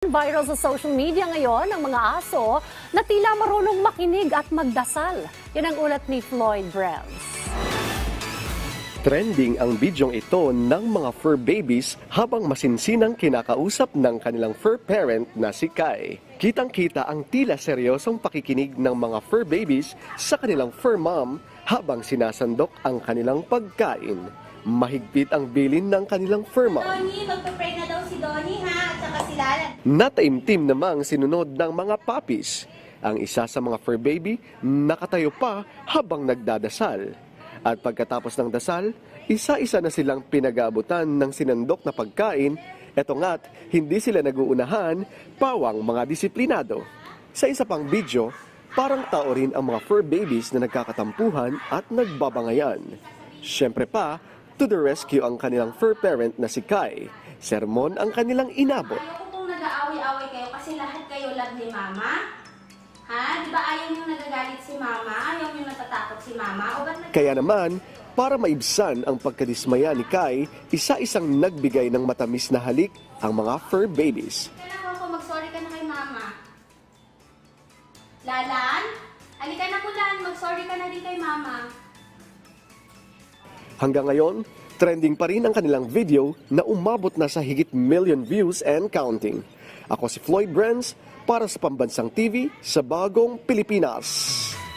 Viral sa social media ngayon ang mga aso na tila marunong makinig at magdasal. Yan ang ulat ni Floyd Brands. Trending ang bidyong ito ng mga fur babies habang masinsinang kinakausap ng kanilang fur parent na si Kai. Kitang-kita ang tila seryosong pakikinig ng mga fur babies sa kanilang fur mom habang sinasandok ang kanilang pagkain. Mahigpit ang bilin ng kanilang fur mom. Donnie, magpe-pray na daw si Donnie ha, at saka si Lala. Nataimtim namang sinunod ng mga puppies. Ang isa sa mga fur baby nakatayo pa habang nagdadasal. At pagkatapos ng dasal, isa-isa na silang pinag-aabutan ng sinandok na pagkain. Eto nga't hindi sila nag-uunahan, pawang mga disiplinado. Sa isa pang video, parang tao rin ang mga fur babies na nagkakatampuhan at nagbabangayan. Siyempre pa, to the rescue ang kanilang fur parent na si Kai. Sermon ang kanilang inabot. Ayoko pong nag-aaway-away kayo kasi lahat kayo love ni Mama. Ha? Di ba ayaw nyo nagagalit si Mama? Ayaw nyo natatakot si Mama? O ba't Kaya naman, para maibsan ang pagkadismaya ni Kai, isa-isang nagbigay ng matamis na halik ang mga fur babies. Kailangan ko mag-sorry ka na kay Mama. Lalan? Halika na Mulan, mag-sorry ka na din kay Mama. Hanggang ngayon, trending pa rin ang kanilang video na umabot na sa higit million views and counting. Ako si Floyd Brands para sa Pambansang TV sa Bagong Pilipinas.